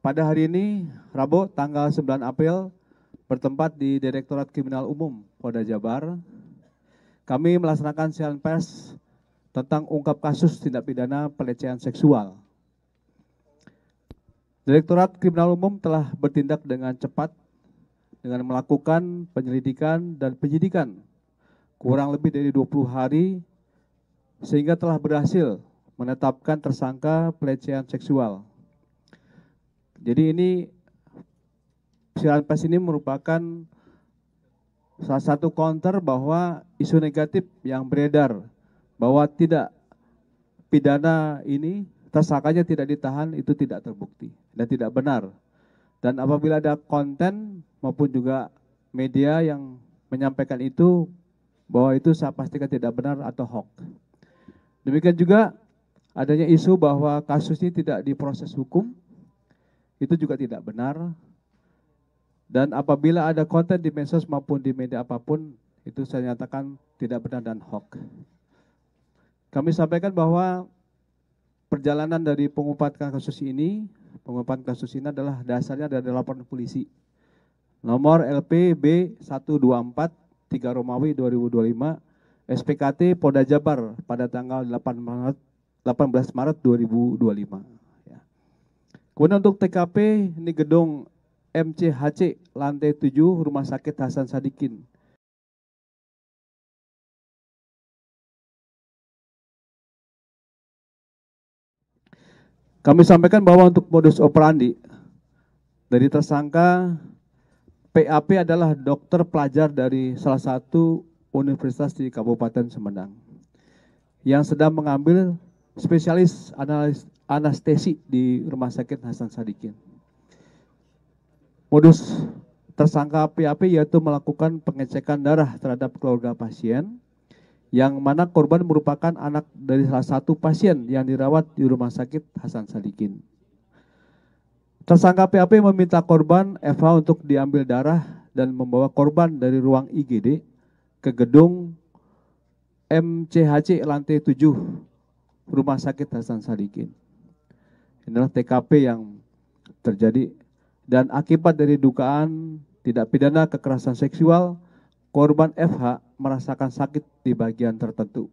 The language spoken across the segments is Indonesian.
Pada hari ini, Rabu, tanggal 9 April, bertempat di Direktorat Kriminal Umum Polda Jabar, kami melaksanakan siaran pers tentang ungkap kasus tindak pidana pelecehan seksual. Direktorat Kriminal Umum telah bertindak dengan cepat dengan melakukan penyelidikan dan penyidikan kurang lebih dari 20 hari sehingga telah berhasil menetapkan tersangka pelecehan seksual. Jadi ini siaran pers ini merupakan salah satu counter bahwa isu negatif yang beredar bahwa tidak pidana ini tersangkanya tidak ditahan itu tidak terbukti dan tidak benar. Dan apabila ada konten maupun juga media yang menyampaikan itu bahwa itu saya pastikan tidak benar atau hoax. Demikian juga adanya isu bahwa kasus ini tidak diproses hukum, itu juga tidak benar. Dan apabila ada konten di medsos maupun di media apapun, itu saya nyatakan tidak benar dan hoax. Kami sampaikan bahwa perjalanan dari pengungkapan kasus ini adalah dasarnya dari laporan polisi. Nomor LPB 124 3 Romawi 2025 SPKT Polda Jabar pada tanggal 18 Maret 2025. Ya. Kemudian untuk TKP ini gedung MCHC lantai 7 Rumah Sakit Hasan Sadikin. Kami sampaikan bahwa untuk modus operandi dari tersangka PAP adalah dokter pelajar dari salah satu universitas di Kabupaten Sumedang yang sedang mengambil spesialis anestesi di Rumah Sakit Hasan Sadikin. Modus tersangka PAP yaitu melakukan pengecekan darah terhadap keluarga pasien yang mana korban merupakan anak dari salah satu pasien yang dirawat di Rumah Sakit Hasan Sadikin. Tersangka PAP meminta korban FH untuk diambil darah dan membawa korban dari ruang IGD ke gedung MCHC lantai 7 Rumah Sakit Hasan Sadikin. Inilah TKP yang terjadi dan akibat dari dugaan tidak pidana kekerasan seksual, korban FH merasakan sakit di bagian tertentu.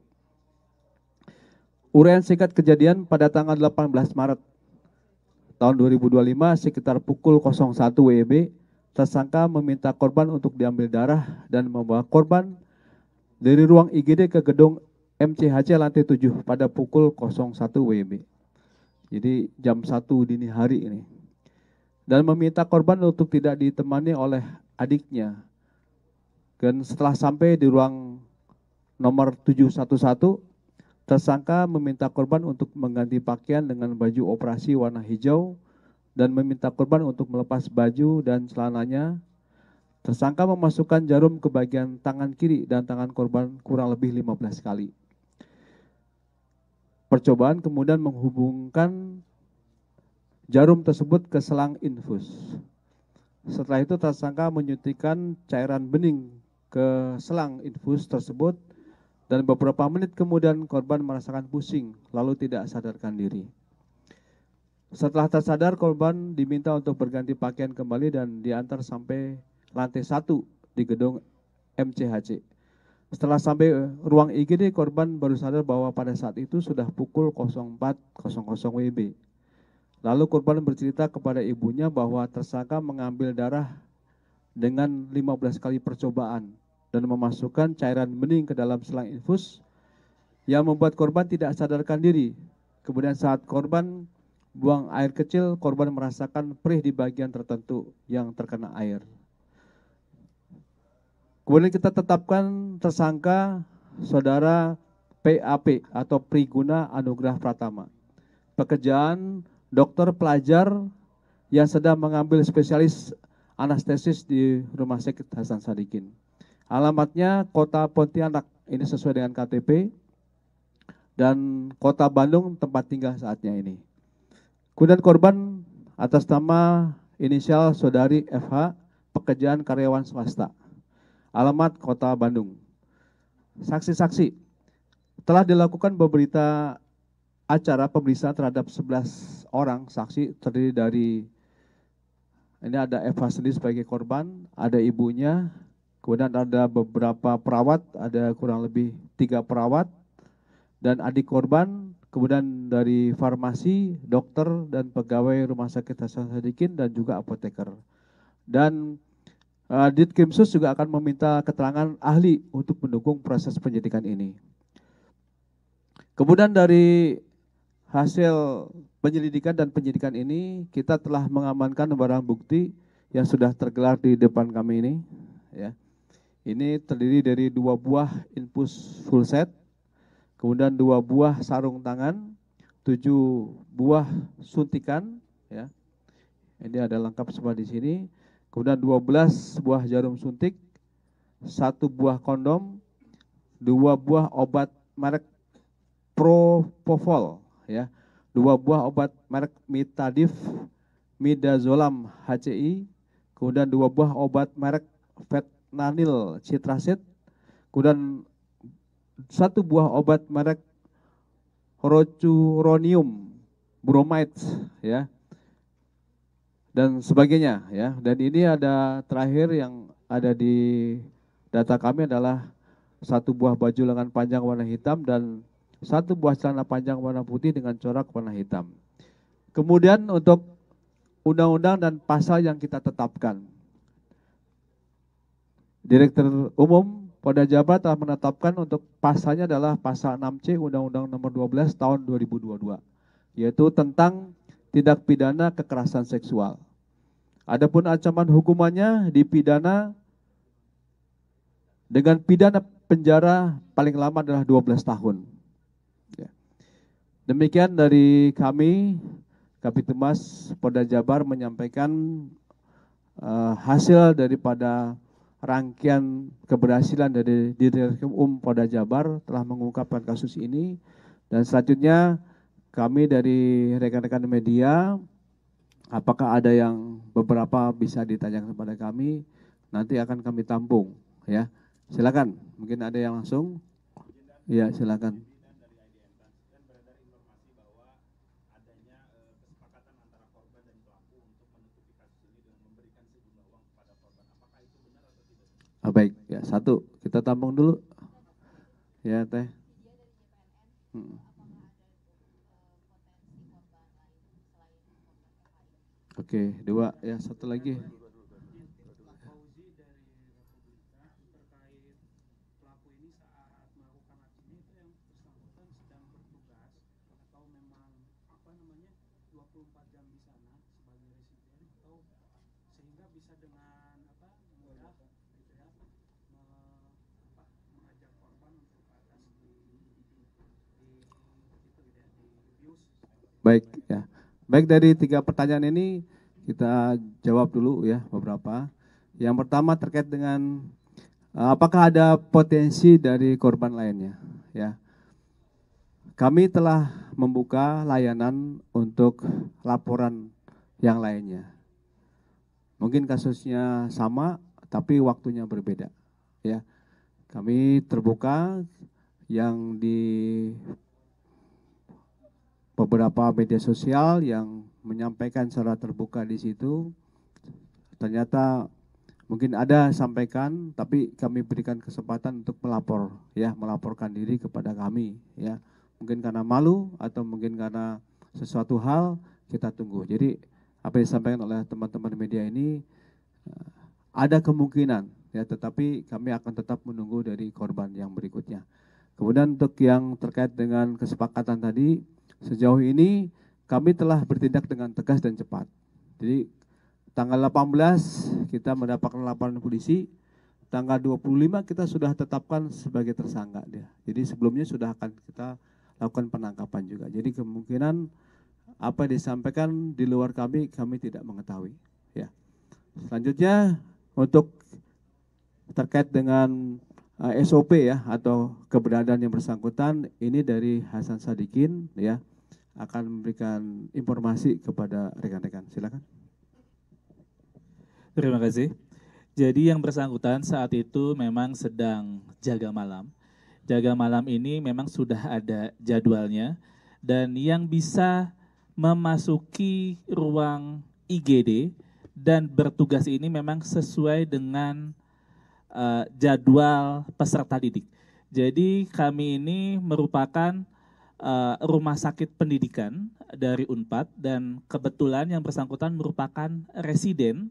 Uraian singkat kejadian pada tanggal 18 Maret tahun 2025 sekitar pukul 01 WIB, tersangka meminta korban untuk diambil darah dan membawa korban dari ruang IGD ke gedung MCHC lantai 7 pada pukul 01 WIB. Jadi jam 1 dini hari ini. Dan meminta korban untuk tidak ditemani oleh adiknya. Dan setelah sampai di ruang nomor 711, tersangka meminta korban untuk mengganti pakaian dengan baju operasi warna hijau dan meminta korban untuk melepas baju dan celananya. Tersangka memasukkan jarum ke bagian tangan kiri dan tangan korban kurang lebih 15 kali. Percobaan kemudian menghubungkan jarum tersebut ke selang infus. Setelah itu tersangka menyuntikkan cairan bening ke selang infus tersebut dan beberapa menit kemudian korban merasakan pusing lalu tidak sadarkan diri. Setelah tersadar, korban diminta untuk berganti pakaian kembali dan diantar sampai lantai 1 di gedung MCHC. Setelah sampai ruang IGD, korban baru sadar bahwa pada saat itu sudah pukul 04.00 WIB. Lalu korban bercerita kepada ibunya bahwa tersangka mengambil darah dengan 15 kali percobaan dan memasukkan cairan bening ke dalam selang infus yang membuat korban tidak sadarkan diri. Kemudian saat korban buang air kecil, korban merasakan perih di bagian tertentu yang terkena air. Kemudian kita tetapkan tersangka saudara PAP atau Priguna Anugrah Pratama. Pekerjaan dokter pelajar yang sedang mengambil spesialis anestesis di Rumah Sakit Hasan Sadikin. Alamatnya Kota Pontianak, ini sesuai dengan KTP, dan Kota Bandung tempat tinggal saatnya ini. Kemudian korban atas nama inisial saudari FH, pekerjaan karyawan swasta. Alamat Kota Bandung. Saksi-saksi, telah dilakukan beberapa acara pemeriksaan terhadap 11 orang saksi terdiri dari Ini ada Eva sendiri sebagai korban, ada ibunya, kemudian ada beberapa perawat, ada kurang lebih 3 perawat, dan adik korban, kemudian dari farmasi, dokter, dan pegawai Rumah Sakit Hasan Sadikin, dan juga apoteker. Dan Ditkrimsus juga akan meminta keterangan ahli untuk mendukung proses penyidikan ini. Kemudian dari hasil penyelidikan dan penyidikan ini, kita telah mengamankan barang bukti yang sudah tergelar di depan kami ini. Ya. Ini terdiri dari 2 buah infus full set, kemudian 2 buah sarung tangan, 7 buah suntikan. Ya. Ini ada lengkap semua di sini. Kemudian 12 buah jarum suntik, 1 buah kondom, 2 buah obat merek Propofol, ya, 2 buah obat merek Mitadif, Midazolam HCI, kemudian 2 buah obat merek Fentanyl Citracid, kemudian 1 buah obat merek Rocuronium Bromide, ya, dan sebagainya, ya. Dan ini ada terakhir yang ada di data kami adalah 1 buah baju lengan panjang warna hitam dan 1 buah celana panjang warna putih dengan corak warna hitam. Kemudian untuk undang-undang dan pasal yang kita tetapkan, Direktur Umum Polda Jabar telah menetapkan untuk pasalnya adalah pasal 6C Undang-Undang Nomor 12 Tahun 2022, yaitu tentang tindak pidana kekerasan seksual. Adapun ancaman hukumannya dipidana dengan pidana penjara paling lama adalah 12 tahun. Demikian dari kami, Kapitumas Polda Jabar menyampaikan hasil daripada rangkaian keberhasilan dari Direktur Umum Polda Jabar telah mengungkapkan kasus ini. Dan selanjutnya kami dari rekan-rekan media, apakah ada yang beberapa bisa ditanyakan kepada kami, nanti akan kami tampung. Ya, silakan. Mungkin ada yang langsung. Ya, silakan. Baik, ya, 1 kita tampung dulu, ya Teh. Oke, 2, ya 1 lagi. Baik, ya. Baik, dari 3 pertanyaan ini kita jawab dulu ya beberapa. Yang pertama terkait dengan apakah ada potensi dari korban lainnya, ya. Kami telah membuka layanan untuk laporan yang lainnya. Mungkin kasusnya sama tapi waktunya berbeda, ya. Kami terbuka yang di beberapa media sosial yang menyampaikan secara terbuka di situ, ternyata mungkin ada sampaikan, tapi kami berikan kesempatan untuk melapor, ya, melaporkan diri kepada kami, ya. Mungkin karena malu atau mungkin karena sesuatu hal, kita tunggu. Jadi apa yang disampaikan oleh teman-teman media ini ada kemungkinan, ya, tetapi kami akan tetap menunggu dari korban yang berikutnya. Kemudian untuk yang terkait dengan kesepakatan tadi, sejauh ini kami telah bertindak dengan tegas dan cepat. Jadi tanggal 18 kita mendapatkan laporan polisi, tanggal 25 kita sudah tetapkan sebagai tersangka dia. Jadi sebelumnya sudah akan kita lakukan penangkapan juga. Jadi kemungkinan apa yang disampaikan di luar kami tidak mengetahui. Ya. Selanjutnya untuk terkait dengan SOP ya atau keberadaan yang bersangkutan, ini dari Hasan Sadikin, ya, akan memberikan informasi kepada rekan-rekan. Silakan. Terima kasih. Jadi yang bersangkutan saat itu memang sedang jaga malam. Jaga malam ini memang sudah ada jadwalnya dan yang bisa memasuki ruang IGD dan bertugas ini memang sesuai dengan jadwal peserta didik. Jadi kami ini merupakan rumah sakit pendidikan dari Unpad dan kebetulan yang bersangkutan merupakan residen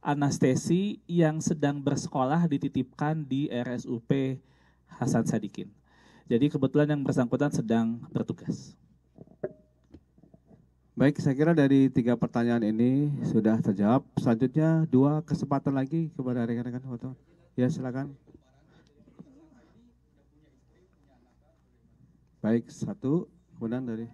anestesi yang sedang bersekolah dititipkan di RSUP Hasan Sadikin. Jadi kebetulan yang bersangkutan sedang bertugas. Baik, saya kira dari 3 pertanyaan ini sudah terjawab. Selanjutnya 2 kesempatan lagi kepada rekan-rekan foto. Ya, silakan. Baik, 1, kemudian dari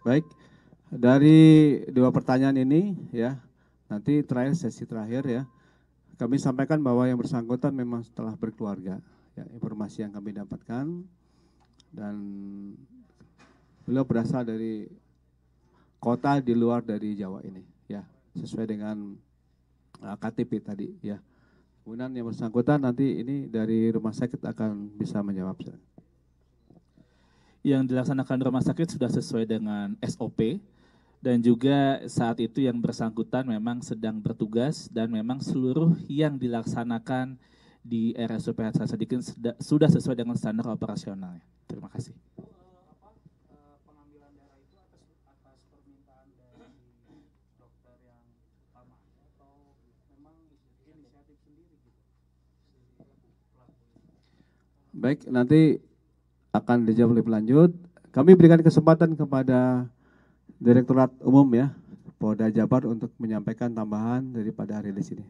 baik, dari 2 pertanyaan ini ya, nanti terakhir sesi terakhir ya, kami sampaikan bahwa yang bersangkutan memang setelah berkeluarga. Ya, informasi yang kami dapatkan dan beliau berasal dari kota di luar dari Jawa ini, ya, sesuai dengan KTP tadi, ya. Kemudian yang bersangkutan nanti ini dari rumah sakit akan bisa menjawab. Yang dilaksanakan rumah sakit sudah sesuai dengan SOP dan juga saat itu yang bersangkutan memang sedang bertugas dan memang seluruh yang dilaksanakan di RSUP Hasan Sadikin sudah sesuai dengan standar operasional. Terima kasih. Pengambilan darah itu atas permintaan dari dokter yang utama atau memang inisiatif sendiri gitu? Baik, nanti akan dijawab lebih lanjut. Kami berikan kesempatan kepada Direktorat Umum ya, Polda Jabar untuk menyampaikan tambahan daripada rilis ini.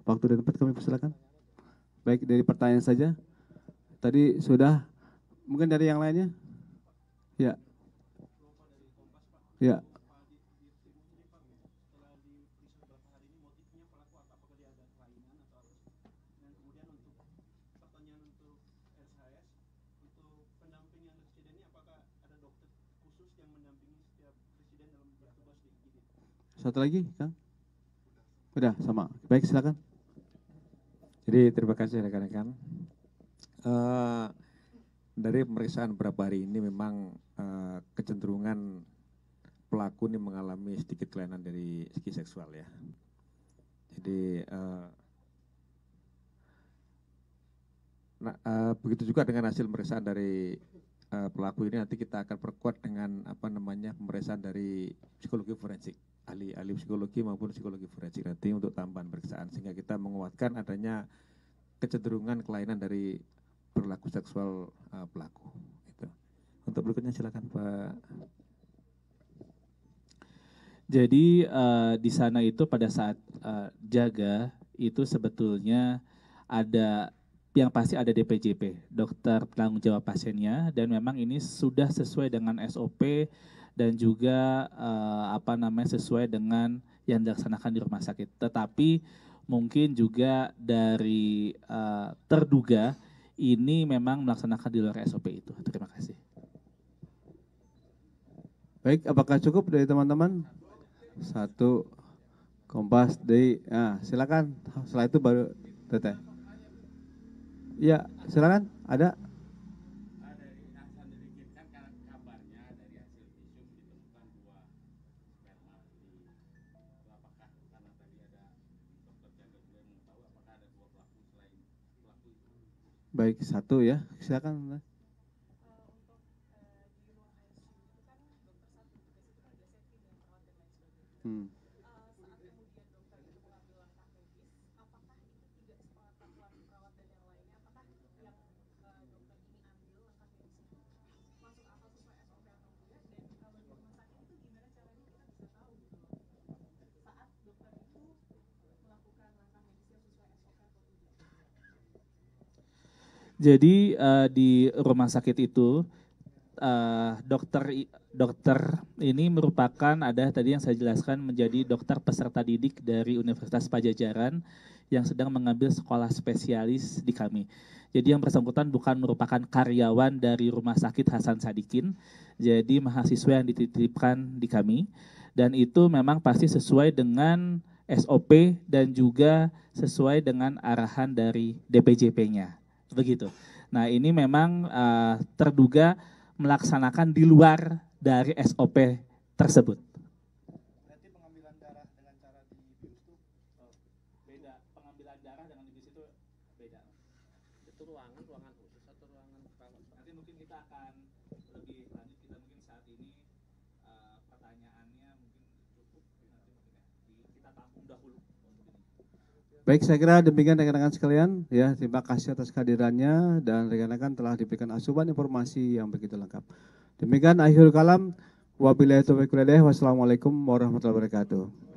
Waktu dan tempat kami persilakan. Baik, dari pertanyaan saja. Tadi sudah, mungkin dari yang lainnya? Ya. Ya. Satu lagi, Kang? Udah, sama. Baik, silakan. Jadi terima kasih rekan-rekan. Dari pemeriksaan beberapa hari ini memang kecenderungan pelaku ini mengalami sedikit kelainan dari segi seksual ya. Jadi begitu juga dengan hasil pemeriksaan dari pelaku ini nanti kita akan perkuat dengan pemeriksaan dari psikologi forensik, ahli psikologi maupun psikologi forensik nanti untuk tambahan pemeriksaan sehingga kita menguatkan adanya kecenderungan kelainan dari perilaku seksual pelaku. Itu. Untuk berikutnya silakan Pak. Jadi di sana itu pada saat jaga itu sebetulnya ada yang pasti ada DPJP, dokter penanggung jawab pasiennya, dan memang ini sudah sesuai dengan SOP dan juga sesuai dengan yang dilaksanakan di rumah sakit. Tetapi mungkin juga dari terduga ini memang melaksanakan di luar SOP itu. Terima kasih. Baik, apakah cukup dari teman-teman? 1, Kompas, dari, silakan. Setelah itu baru Teteh. Ya, silakan. Ada? Baik, 1 ya. Silakan. Jadi di rumah sakit itu dokter ini merupakan tadi yang saya jelaskan menjadi dokter peserta didik dari Universitas Padjadjaran yang sedang mengambil sekolah spesialis di kami. Jadi yang bersangkutan bukan merupakan karyawan dari Rumah Sakit Hasan Sadikin, jadi mahasiswa yang dititipkan di kami dan itu memang pasti sesuai dengan SOP dan juga sesuai dengan arahan dari DPJP-nya. Begitu. Nah, ini memang terduga melaksanakan di luar dari SOP tersebut. Berarti pengambilan darah dengan cara dibius itu Beda, pengambilan darah dengan dibius itu beda. Itu ruangan khusus atau ruangan perawat? Nanti mungkin kita akan lebih lanjut, kita mungkin saat ini pertanyaannya mungkin cukup, nanti mungkin kita tampung dahulu. Baik, saya kira demikian rekan-rekan sekalian. Ya, terima kasih atas kehadirannya dan rekan-rekan telah diberikan asupan informasi yang begitu lengkap. Demikian akhirul kalam. Wabillahi taufiq wal hidayah. Wassalamualaikum warahmatullahi wabarakatuh.